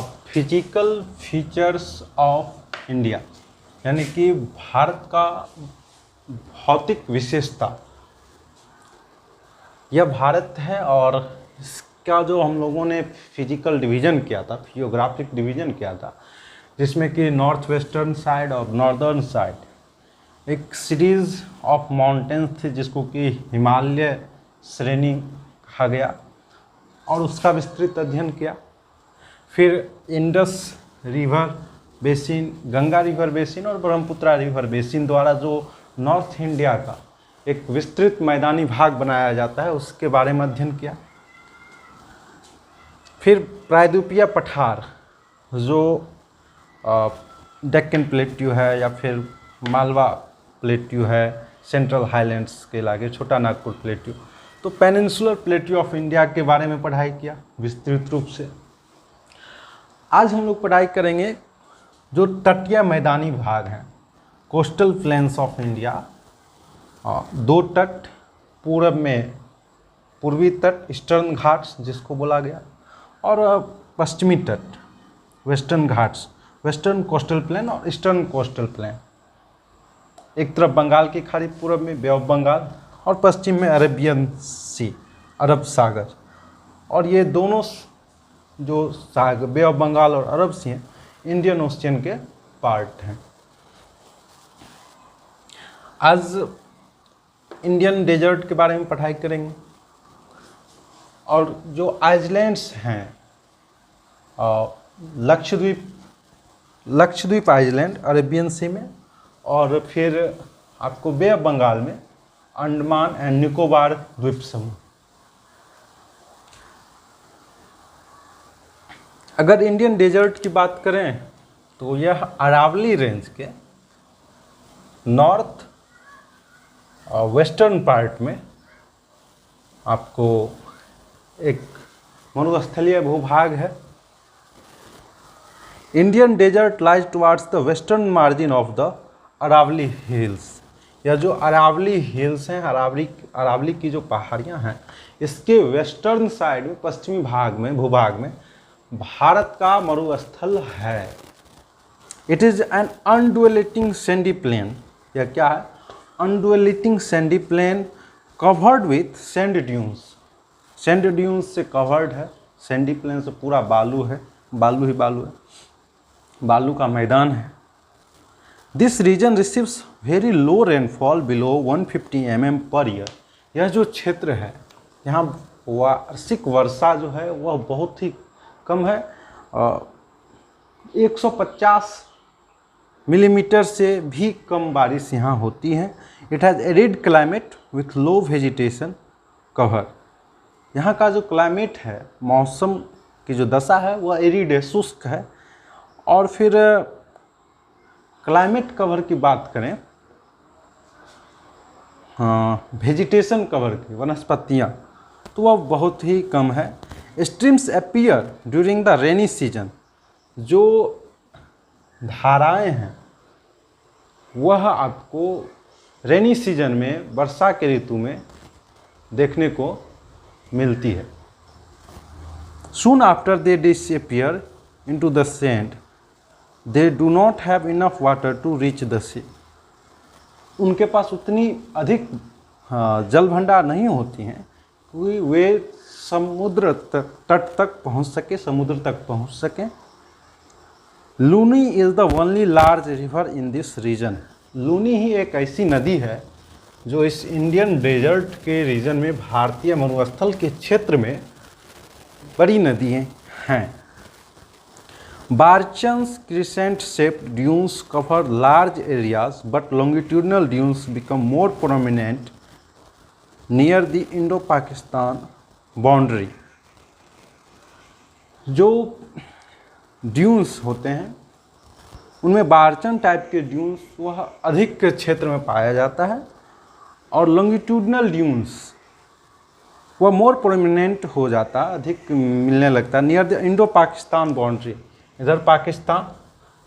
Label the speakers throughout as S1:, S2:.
S1: Physical features of India, यानी कि भारत का भौतिक विशेषता। यह भारत है और इसका जो हम लोगों ने फिजिकल डिवीज़न किया था, जियोग्राफिक डिवीज़न किया था, जिसमें कि नॉर्थ वेस्टर्न साइड और नॉर्दर्न साइड एक सीरीज़ ऑफ माउंटेन्स थी जिसको कि हिमालय श्रेणी कहा गया, और उसका विस्तृत अध्ययन किया। फिर Indus river basin, Ganga river basin और ब्रह्मपुत्रा रिवर बेसिन द्वारा जो नॉर्थ इंडिया का एक विस्तृत मैदानी भाग बनाया जाता है, उसके बारे में अध्ययन किया। फिर प्रायद्वीपीय पठार, जो डेक्कन प्लेट्यू है या फिर मालवा प्लेट्यू है, सेंट्रल हाईलैंड्स के इलाके, छोटा नागपुर प्लेट्यू, तो पेनिनसुलर प्लेट्यू ऑफ इंडिया के बारे में पढ़ाई किया विस्तृत रूप से। आज हम लोग पढ़ाई करेंगे जो तटीय मैदानी भाग हैं, कोस्टल प्लेन्स ऑफ इंडिया। दो तट, पूर्व में पूर्वी तट ईस्टर्न घाट्स जिसको बोला गया, और पश्चिमी तट western Ghats, western coastal plane और ईस्टर्न कोस्टल प्लेन। एक तरफ बंगाल की खाड़ी, पूर्व में बे ऑफ बंगाल, और पश्चिम में अरेबियन सी, अरब सागर। और ये दोनों जो सागर, बे ऑफ बंगाल और अरब सी हैं, इंडियन ओशियन के पार्ट हैं। आज इंडियन डेजर्ट के बारे में पढ़ाई करेंगे, और जो आइलैंड्स हैं, लक्षद्वीप आइलैंड अरेबियन सी में, और फिर आपको बे ऑफ बंगाल में अंडमान एंड निकोबार द्वीप समूह। अगर इंडियन डेजर्ट की बात करें तो यह अरावली रेंज के नॉर्थ वेस्टर्न पार्ट में आपको एक मरुस्थलीय भूभाग है। Indian desert lies towards the western margin of the Aravalli hills. यह जो अरावली हिल्स हैं, अरावली की जो पहाड़ियाँ हैं, इसके वेस्टर्न साइड में, पश्चिमी भाग में, भूभाग में भारत का मरुस्थल है। It is an undulating sandy plain. यह क्या है? Undulating sandy plain covered with sand dunes. Sand dunes से कवर्ड है, सैंडी प्लेन से पूरा बालू है, बालू ही बालू है, बालू का मैदान है। This region receives very low rainfall below 150 mm per year. यह जो क्षेत्र है, यहाँ वार्षिक वर्षा जो है वह बहुत ही कम है, 150 मिलीमीटर से भी कम बारिश यहाँ होती है। It has arid climate with low vegetation cover. यहाँ का जो क्लाइमेट है, मौसम की जो दशा है वह एरिड है, शुष्क है। और फिर क्लाइमेट कवर की बात करें, हाँ, वेजिटेशन कवर की, वनस्पतियाँ, तो वह बहुत ही कम है। Streams appear during the rainy season. जो धाराएं हैं वह आपको रेनी सीजन में, वर्षा के ऋतु में देखने को मिलती है। Soon after they disappear into the sand, they do not have enough water to reach the sea. उनके पास उतनी अधिक जल भंडार नहीं होती हैं कि वे समुद्र तट तक पहुंच सके, समुद्र तक पहुंच सकें। Luni is the only large river in this region. Luni ही एक ऐसी नदी है जो इस इंडियन डेजर्ट के रीजन में, भारतीय मरुस्थल के क्षेत्र में बड़ी नदी हैं। Barchans crescent shape dunes cover large areas but longitudinal dunes become more prominent near the Indo Pakistan boundary. जो ड्यून्स होते हैं उनमें बार्चन टाइप के ड्यून्स वह अधिक क्षेत्र में पाया जाता है, और लॉन्गिट्यूडनल ड्यून्स वह मोर प्रोमिनेंट हो जाता, अधिक मिलने लगता near the Indo Pakistan boundary. इधर पाकिस्तान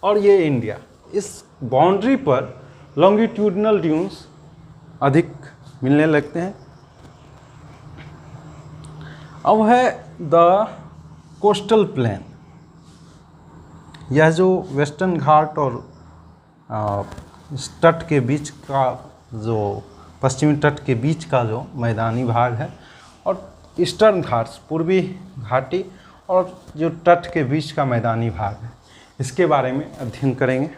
S1: और ये इंडिया, इस बाउंड्री पर लॉन्गिट्यूडनल ड्यून्स अधिक मिलने लगते हैं। अब है द कोस्टल प्लेन। यह जो वेस्टर्न घाट और इस तट के बीच का जो पश्चिमी तट के बीच का जो मैदानी भाग है और ईस्टर्न घाट्स पूर्वी घाटी और जो तट के बीच का मैदानी भाग है, इसके बारे में अध्ययन करेंगे।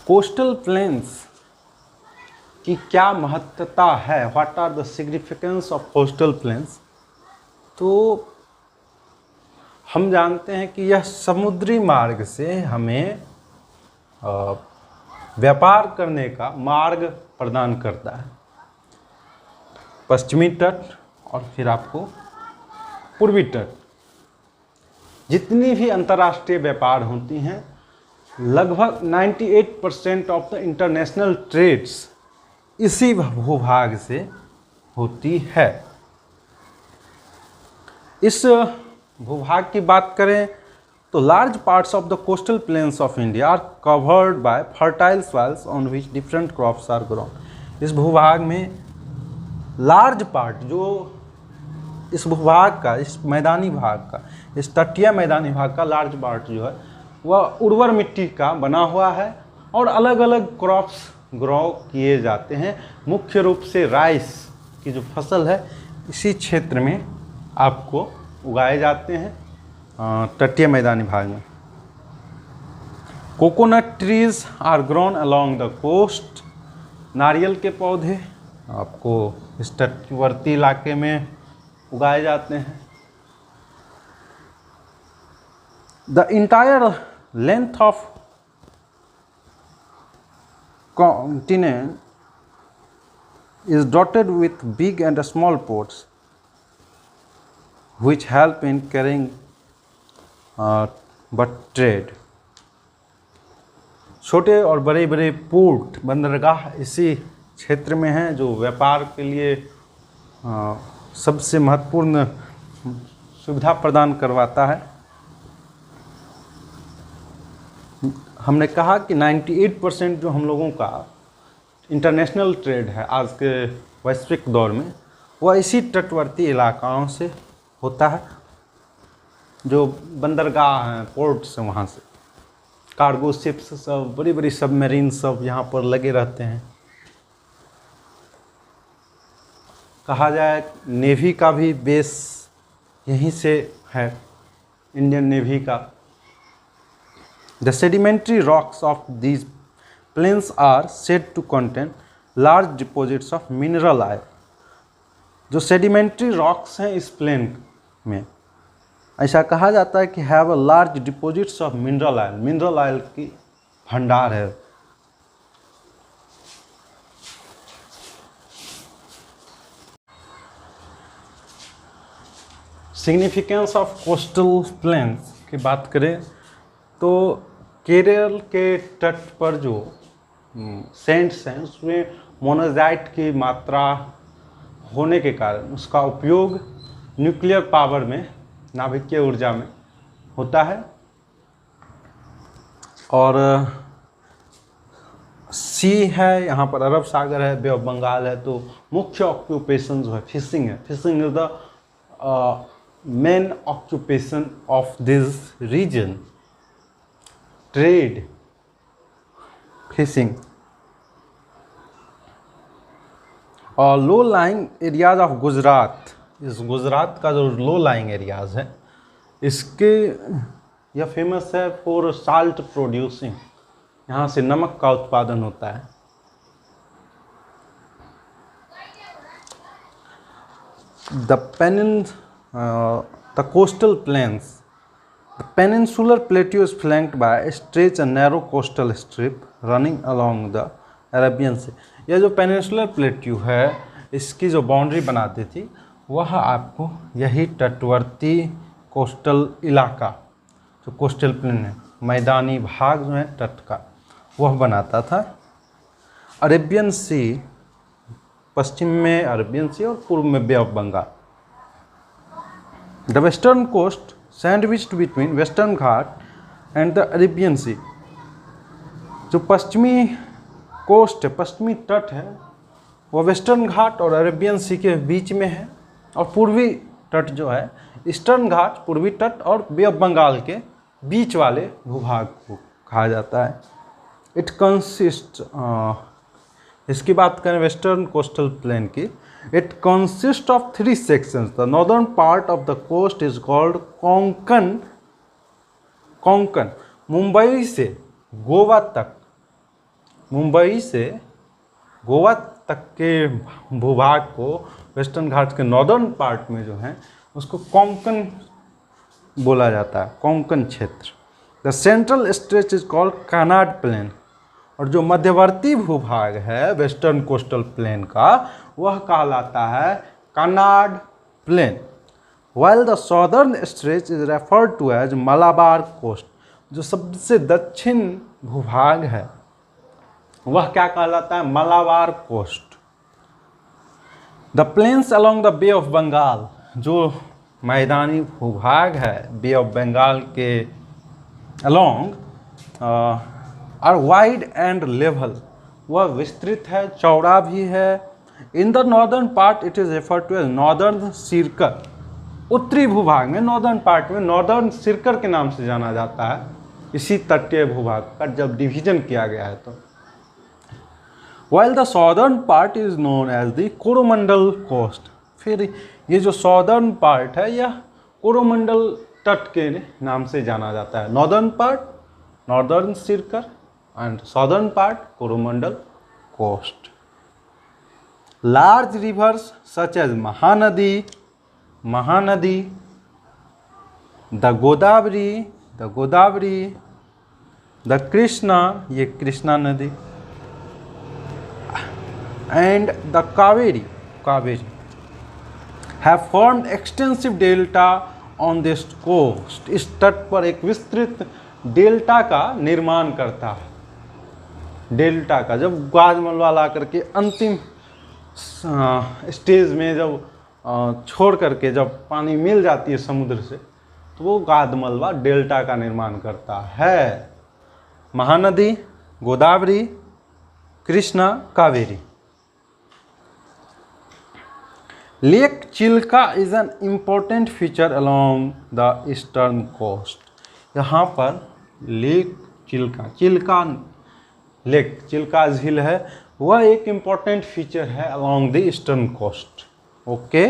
S1: कोस्टल प्लेन्स की क्या महत्वता है, what are the significance of coastal plains. तो हम जानते हैं कि यह समुद्री मार्ग से हमें व्यापार करने का मार्ग प्रदान करता है। पश्चिमी तट और फिर आपको पूर्वी तट, जितनी भी अंतर्राष्ट्रीय व्यापार होती हैं, लगभग 98% ऑफ द इंटरनेशनल ट्रेड्स इसी भूभाग से होती है। इस भूभाग की बात करें तो large parts of the coastal plains of India are covered by fertile soils on which different crops are grown. इस भूभाग में लार्ज पार्ट, जो इस भूभाग का, इस मैदानी भाग का, इस तटीय मैदानी भाग का लार्ज पार्ट जो है वह उर्वर मिट्टी का बना हुआ है और अलग अलग क्रॉप्स ग्रो किए जाते हैं। मुख्य रूप से राइस की जो फसल है इसी क्षेत्र में आपको उगाए जाते हैं तटीय मैदानी भाग में। Coconut trees are grown along the coast. नारियल के पौधे आपको इस तटवर्ती इलाके में उगाए जाते हैं। The entire length of continent is dotted with big and small ports which help in carrying but trade। छोटे और बड़े बड़े पोर्ट, बंदरगाह इसी क्षेत्र में हैं जो व्यापार के लिए सबसे महत्वपूर्ण सुविधा प्रदान करवाता है। हमने कहा कि 98% जो हम लोगों का इंटरनेशनल ट्रेड है आज के वैश्विक दौर में, वह इसी तटवर्ती इलाकाओं से होता है। जो बंदरगाह हैं, पोर्ट्स हैं, वहाँ से कार्गो शिप्स सब, बड़ी बड़ी सबमरीन सब यहाँ पर लगे रहते हैं। कहा जाए नेवी का भी बेस यहीं से है, इंडियन नेवी का। The sedimentary rocks of these plains are said to contain large deposits of mineral oil। जो sedimentary rocks हैं इस प्लेन में, ऐसा कहा जाता है कि have a large deposits of mineral oil। Mineral oil की भंडार है। सिग्निफिकेंस ऑफ कोस्टल प्लेन्स की बात करें तो केरल के तट पर जो सैंड्स हैं उसमें मोनाजाइट की मात्रा होने के कारण उसका उपयोग न्यूक्लियर पावर में, नाभिकीय ऊर्जा में होता है। और सी है, यहाँ पर अरब सागर है, बे ऑफ बंगाल है, तो मुख्य ऑक्यूपेशन जो है फिशिंग है। Fishing is the main occupation of this region. Trade, fishing. और low lying areas of Gujarat, इस गुजरात का जो लो लाइंग एरियाज है इसके, यह फेमस है फॉर साल्ट प्रोड्यूसिंग, यहाँ से नमक का उत्पादन होता है। The coastal planes, the peninsular plateau is flanked by a stretch and narrow coastal strip running along the Arabian Sea। यह जो पेनिनसुलर प्लेट्यू है इसकी जो बाउंड्री बनाती थी वह आपको यही तटवर्ती कोस्टल इलाका, जो कोस्टल प्लेन है, मैदानी भाग जो है तट का, वह बनाता था। अरेबियन सी, पश्चिम में अरेबियन सी और पूर्व में Bay of Bengal. The western coast sandwiched between western ghat and the Arabian sea. जो पश्चिमी कोस्ट है, पश्चिमी तट है, वह वेस्टर्न घाट और अरेबियन सी के बीच में है और पूर्वी तट जो है ईस्टर्न घाट पूर्वी तट और बे ऑफ बंगाल के बीच वाले भूभाग को कहा जाता है। इट कंसिस्ट, इसकी बात करें वेस्टर्न कोस्टल प्लेन की, it consist of 3 sections. The northern part of the coast is called Konkan. Konkan Mumbai से गोवा तक, मुंबई से गोवा तक के भूभाग को वेस्टर्न घाट के नॉर्दर्न पार्ट में जो है उसको कोंकण बोला जाता है, कोंकण क्षेत्र। The central stretch is called Kannad plain, और जो मध्यवर्ती भूभाग है वेस्टर्न कोस्टल प्लेन का वह कहलाता है Kannad plain. While the southern stretch is referred to as Malabar coast, जो सबसे दक्षिण भूभाग है वह क्या कहलाता है, Malabar coast. The plains along the Bay of Bengal, जो मैदानी भूभाग है बे ऑफ बंगाल के along are wide and level, वह विस्तृत है, चौड़ा भी है। In the northern part it is referred to as northern Circar, उत्तरी भूभाग में नॉर्दर्न पार्ट में नॉर्दर्न सिरकर के नाम से जाना जाता है इसी तटीय भूभाग का जब डिवीजन किया गया है तो। While the southern part is known as the Coromandel coast, फिर ये जो सॉदर्न पार्ट है यह कोरोमंडल तट के नाम से जाना जाता है। Northern part northern Circar and southern part Coromandel coast. Large rivers such as Mahanadi, Mahanadi, the Godavari, the Krishna, ये कृष्णा नदी, and the Kaveri, Kaveri have formed extensive delta on this coast, इस तट पर एक विस्तृत डेल्टा का निर्माण करता है। डेल्टा का जब गाजमलवा ला करके अंतिम स्टेज में जब छोड़ करके जब पानी मिल जाती है समुद्र से तो वो गादमलवा डेल्टा का निर्माण करता है। Mahanadi, Godavari, Krishna, Kaveri. Lake Chilika is an important feature along the eastern coast, यहाँ पर लेक चिल्का, चिल्का लेक, चिल्का झील है, वह एक इम्पोर्टेंट फीचर है along the eastern coast. Okay,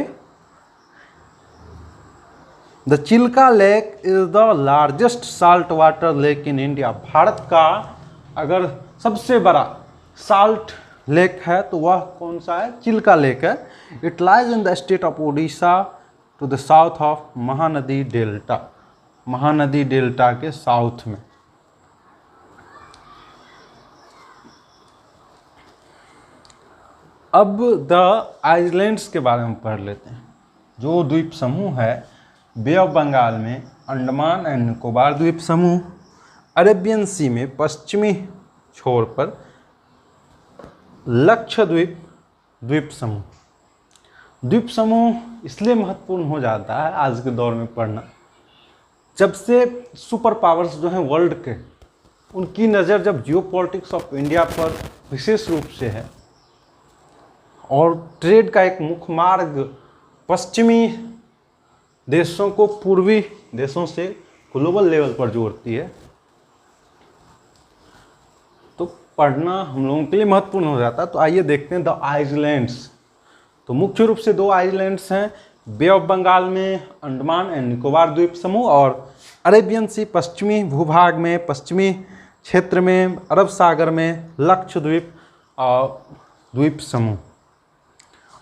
S1: the Chilika lake is the largest salt water lake in India, भारत का अगर सबसे बड़ा साल्ट लेक है तो वह कौन सा है, चिल्का लेक है। It lies in the state of Orissa to the south of Mahanadi delta, Mahanadi delta के साउथ में। अब द आइलैंड्स के बारे में पढ़ लेते हैं। जो द्वीप समूह है बे ऑफ बंगाल में, अंडमान एंड निकोबार द्वीप समूह, अरेबियन सी में पश्चिमी छोर पर लक्षद्वीप द्वीप समूह। द्वीप समूह इसलिए महत्वपूर्ण हो जाता है आज के दौर में पढ़ना, जब से सुपर पावर्स जो हैं वर्ल्ड के, उनकी नज़र जब जियोपॉलिटिक्स ऑफ इंडिया पर विशेष रूप से है और ट्रेड का एक मुख्य मार्ग पश्चिमी देशों को पूर्वी देशों से ग्लोबल लेवल पर जोड़ती है, तो पढ़ना हम लोगों के लिए महत्वपूर्ण हो जाता है। तो आइए देखते हैं द आइलैंड्स। तो मुख्य रूप से 2 आइलैंड्स हैं, बे ऑफ बंगाल में अंडमान एंड निकोबार द्वीप समूह और अरेबियन सी पश्चिमी भूभाग में, पश्चिमी क्षेत्र में, अरब सागर में लक्षद्वीप द्वीप समूह।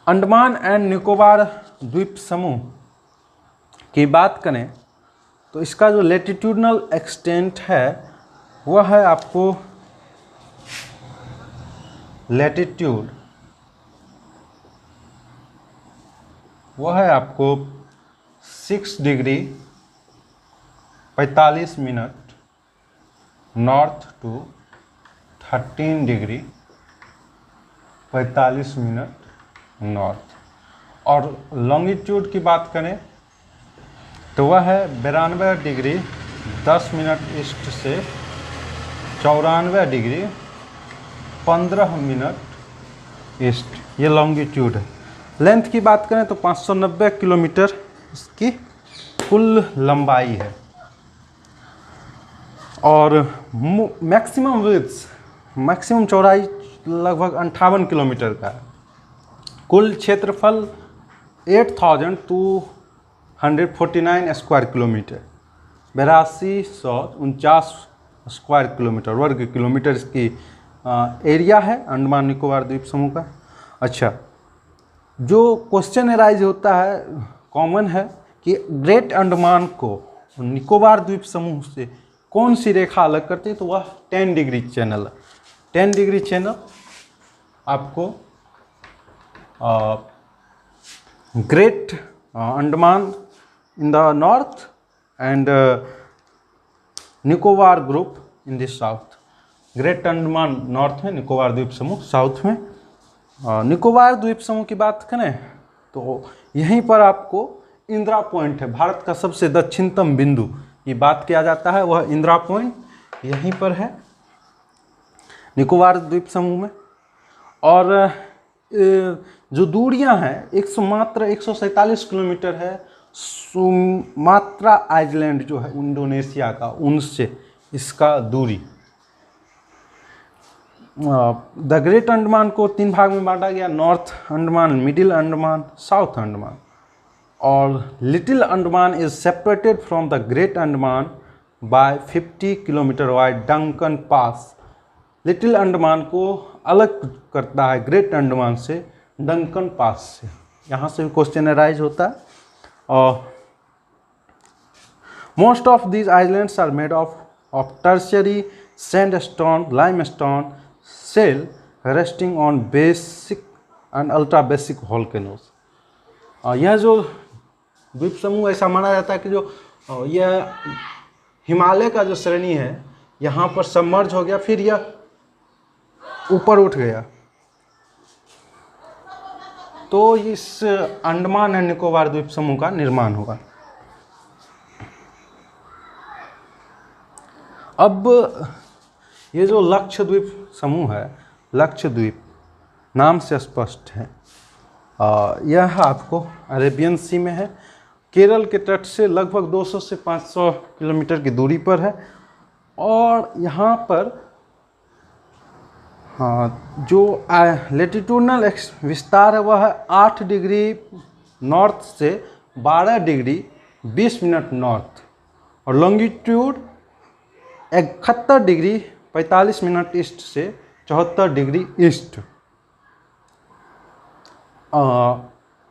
S1: अंडमान एंड निकोबार द्वीप समूह की बात करें तो इसका जो लैटिट्यूडनल एक्सटेंट है वह है आपको लैटिट्यूड, वह है आपको 6 डिग्री 45 मिनट नॉर्थ टू 13 डिग्री 45 मिनट नॉर्थ। और लॉन्गिट्यूड की बात करें तो वह है 92 डिग्री 10 मिनट ईस्ट से 94 डिग्री 15 मिनट ईस्ट, ये लॉन्गिट्यूड है। लेंथ की बात करें तो 590 किलोमीटर इसकी कुल लंबाई है, और मैक्सिमम विड्थ, मैक्सिमम चौड़ाई लगभग 58 किलोमीटर का है। कुल क्षेत्रफल 8249 स्क्वायर किलोमीटर, 8249 स्क्वायर किलोमीटर वर्ग किलोमीटर इसकी एरिया है अंडमान निकोबार द्वीप समूह का। अच्छा, जो क्वेश्चन एराइज होता है कॉमन है कि ग्रेट अंडमान को निकोबार द्वीप समूह से कौन सी रेखा अलग करती है, तो वह 10 डिग्री चैनल है। 10 डिग्री चैनल आपको great Andaman in the north and Nicobar group in the south. Great Andaman north में, निकोबार द्वीप समूह साउथ में। निकोबार द्वीप समूह की बात करें तो यहीं पर आपको इंदिरा पॉइंट है, भारत का सबसे दक्षिणतम बिंदु की बात किया जाता है, वह इंदिरा पॉइंट यहीं पर है निकोबार द्वीप समूह में। और जो दूरियां हैं मात्र 147 किलोमीटर है सुमात्रा आइलैंड जो है इंडोनेशिया का, उनसे इसका दूरी। द ग्रेट अंडमान को 3 भाग में बांटा गया, North Andaman, Middle Andaman, South Andaman. और Little Andaman is separated from the Great Andaman by 50 kilometre wide Duncan Pass. Little Andaman को अलग करता है ग्रेट अंडमान से डंकन पास से। यहाँ से क्वेश्चन अराइज होता है। और most of these islands are made of tertiary sandstone, limestone shale resting on basic and ultra basic volcanoes. यह जो द्वीप समूह ऐसा माना जाता है कि जो यह हिमालय का जो श्रेणी है यहाँ पर सबमर्ज हो गया, फिर यह ऊपर उठ गया, तो इस अंडमान एंड निकोबार द्वीप समूह का निर्माण हुआ। अब ये जो लक्षद्वीप समूह है, लक्षद्वीप नाम से स्पष्ट है, यह आपको अरेबियन सी में है, केरल के तट से लगभग 200 से 500 किलोमीटर की दूरी पर है। और यहाँ पर जो लेटिट्यूडनल विस्तार है वह है 8 डिग्री नॉर्थ से 12 डिग्री 20 मिनट नॉर्थ, और लॉन्गिट्यूड 71 डिग्री 45 मिनट ईस्ट से 74 डिग्री ईस्ट।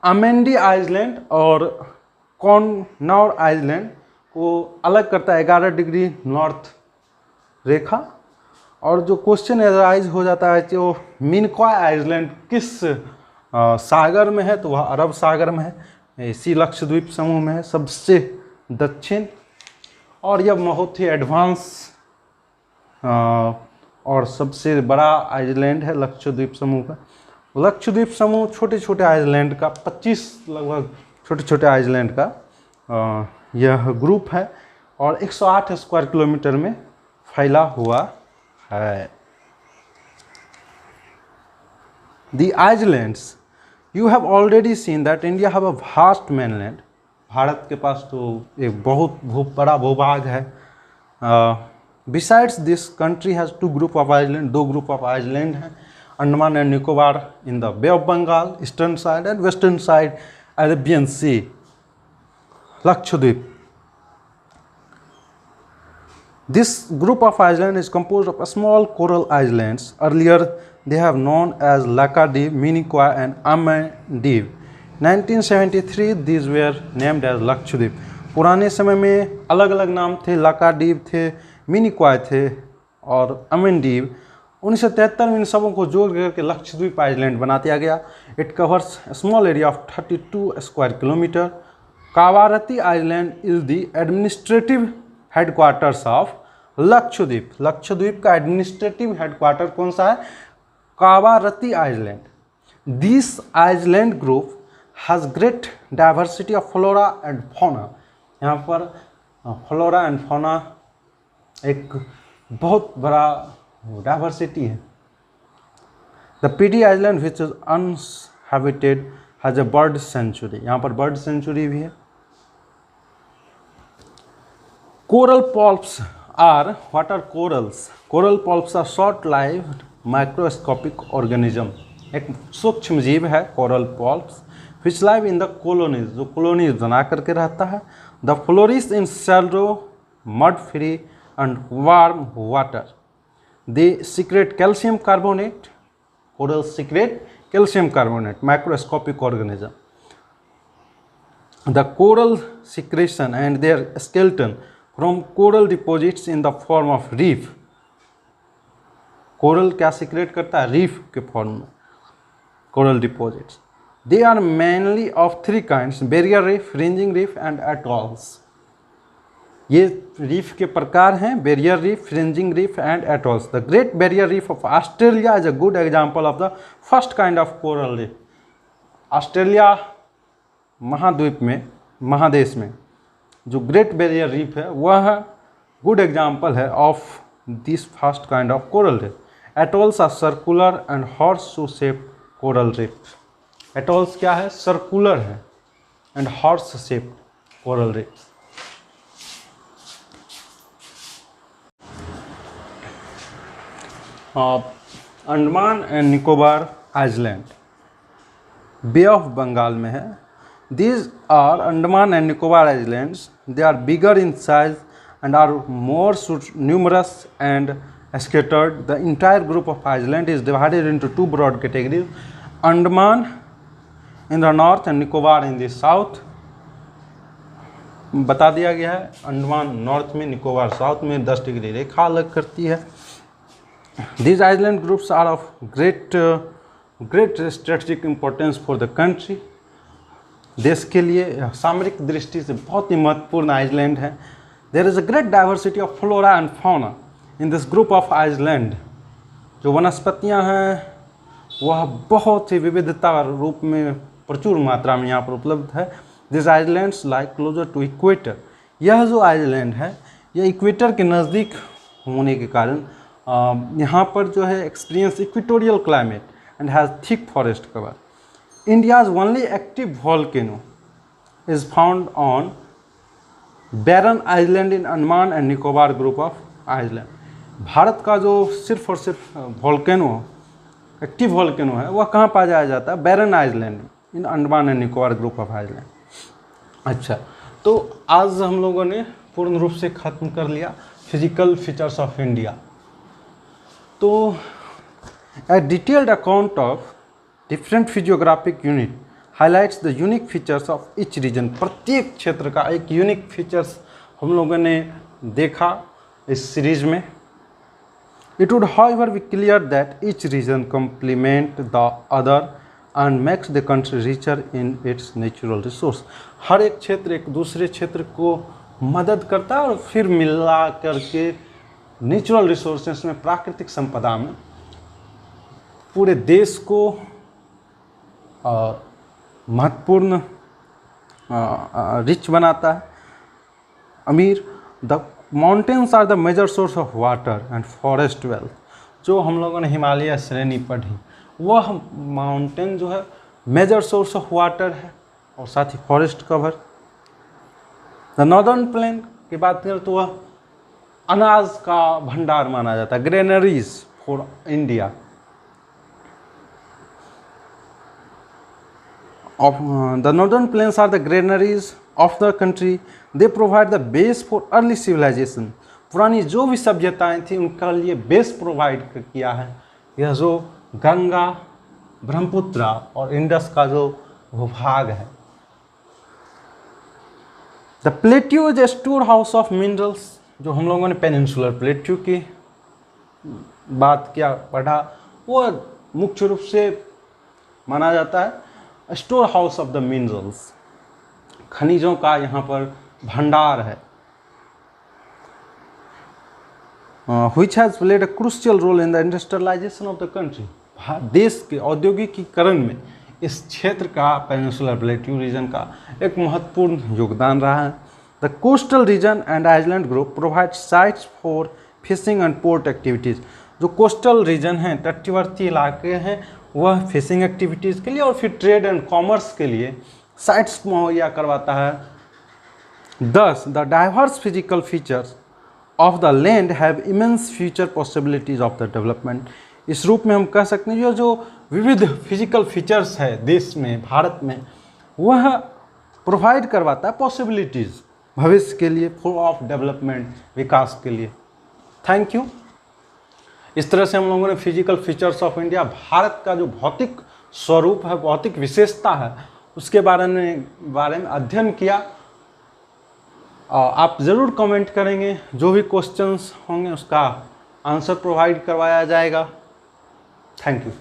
S1: अमेंडी आइलैंड और कॉनौर आइलैंड को अलग करता है 11 डिग्री नॉर्थ रेखा। और जो क्वेश्चन एराइज हो जाता है कि वो मिनकॉय आइलैंड किस सागर में है, तो वह अरब सागर में है, इसी लक्षद्वीप समूह में है, सबसे दक्षिण। और यह बहुत ही एडवांस और सबसे बड़ा आइलैंड है लक्षद्वीप समूह का। लक्षद्वीप समूह छोटे छोटे आइलैंड का 25 लगभग छोटे छोटे आइलैंड का यह ग्रुप है, और 108 स्क्वायर किलोमीटर में फैला हुआ है। The islands, you have already seen that India have a vast mainland. Bharat के पास तो एक बहुत बड़ा भूभाग है। Besides this, country has 2 group of island, 2 group of island हैं, Andaman and Nicobar in the Bay of Bengal, eastern side and western side, Arabian Sea, Lakshadweep. This group of islands is composed of small coral islands. Earlier, they have known as Lakadiv, Minicoy, and Amandiv. 1973, these were named as Lakshadweep. पुराने समय में अलग अलग नाम थे, लाकाडीव थे, मिनिकॉय थे और अमेंडीव। 1973 में इन सबों को जोड़ करके लक्षद्वीप आइलैंड बना दिया गया। It covers small area of 32 square kilometre. Kavaratti island is the administrative headquarters of Lakshadweep. Lakshadweep का एडमिनिस्ट्रेटिव हेडक्वार्टर कौन सा है? Kavaratti island. This island group has great diversity of flora and fauna. यहाँ पर फ्लोरा एंड फौना एक बहुत बड़ा डाइवर्सिटी है। The Pitti island which is uninhabited has a bird sanctuary. यहाँ पर बर्ड सेंचुरी भी है। Coral polyps are what are corals? Coral polyps are short-lived microscopic organism. एक सूक्ष्म जीव है coral polyps, which live in the colonies, जो colonies बना करके रहता है. The flourish in shallow, mud-free and warm water. They secrete calcium carbonate. Corals secrete calcium carbonate. Microscopic organism. The coral secretion and their skeleton from coral deposits in the form of reef. Coral क्या secrete करता है? Reef के form में coral deposits. They are mainly of three kinds: barrier reef, fringing reef and atolls. ये reef के प्रकार हैं: barrier reef, fringing reef and atolls. The great barrier reef of Australia is a good example of the first kind of coral reef. Australia महाद्वीप में, महादेश में जो great barrier reef है वह गुड एग्जाम्पल है of this first kind of coral reef. Atolls are circular and horse shoe shape coral reef. Atolls क्या है? सर्कुलर है and horse shape coral reef. Andaman and Nicobar island Bay of Bengal में है. These are Andaman and Nicobar Islands. They are bigger in size and are more numerous and scattered. The entire group of islands is divided into two broad categories: Andaman in the north and Nicobar in the south. बता दिया गया है Andaman north में, Nicobar south में 10 degree रेखा अलग करती है. These island groups are of great strategic importance for the country. देश के लिए सामरिक दृष्टि से बहुत ही महत्वपूर्ण आइलैंड है. There is a great diversity of flora and fauna in this group of island. जो वनस्पतियां हैं वह बहुत ही विविधता रूप में प्रचुर मात्रा में यहाँ पर उपलब्ध है. This islands like closer to equator. यह जो आइलैंड है यह इक्वेटर के नज़दीक होने के कारण यहाँ पर जो है experience equatorial climate and has thick forest cover. India's only active volcano is found on Barren Island in Andaman and Nicobar group of island. Bharat का जो सिर्फ और सिर्फ वॉल्केनो, एक्टिव वॉल्केनो है वह कहाँ पाया जाता है? Barren island in Andaman and Nicobar group of island. अच्छा, तो आज हम लोगों ने पूर्ण रूप से ख़त्म कर लिया फिजिकल फीचर्स ऑफ इंडिया. तो a detailed account of different physiographic unit highlights the unique features of each region. प्रत्येक क्षेत्र का एक यूनिक फीचर्स हम लोगों ने देखा इस सीरीज में. It would however be clear that each region complement the other and makes the country richer in its natural resource. हर एक क्षेत्र एक दूसरे क्षेत्र को मदद करता है और फिर मिला करके नेचुरल रिसोर्सेस में, प्राकृतिक संपदा में पूरे देश को महत्वपूर्ण रिच बनाता है, अमीर. The mountains are the major source of water and forest wealth. जो हम लोगों ने हिमालय श्रेणी पढ़ी वह माउंटेन जो है मेजर सोर्स ऑफ वाटर है और साथ ही forest cover. The northern plain की बात करें तो वह अनाज का भंडार माना जाता है, granaries for India. The northern plains are the granaries of the country. They provide the base for early civilization. पुरानी जो भी सभ्यताएं थी उनका लिए बेस प्रोवाइड किया है यह जो गंगा, ब्रह्मपुत्र और इंडस का जो भूभाग है. The plateau is a store house of minerals. जो हम लोगों ने पेनिनसुलर प्लेट्यू की बात किया पढ़ा वो मुख्य रूप से माना जाता है store house of the minerals. खनिजों का यहाँ पर भंडार है. which has played a crucial role in the industrialization of the country. देश के औद्योगिकीकरण में इस क्षेत्र का, पेनिनसुलर प्लेट्यू रीजन का एक महत्वपूर्ण योगदान रहा है. The coastal region and island group provide sites for fishing and port activities. जो कोस्टल रीजन हैं, तटवर्ती इलाके हैं, वह फिशिंग एक्टिविटीज़ के लिए और फिर ट्रेड एंड कॉमर्स के लिए साइट्स मुहैया करवाता है. Thus, the diverse physical features of the land have immense future possibilities of the development. इस रूप में हम कह सकते हैं जो विविध फिजिकल फीचर्स है देश में, भारत में, वह प्रोवाइड करवाता है पॉसिबिलिटीज़ भविष्य के लिए, फुल ऑफ डेवलपमेंट, विकास के लिए। Thank you. इस तरह से हम लोगों ने फिजिकल फीचर्स ऑफ इंडिया, भारत का जो भौतिक स्वरूप है, भौतिक विशेषता है, उसके बारे में अध्ययन किया। आप ज़रूर कमेंट करेंगे, जो भी क्वेश्चंस होंगे उसका आंसर प्रोवाइड करवाया जाएगा। Thank you.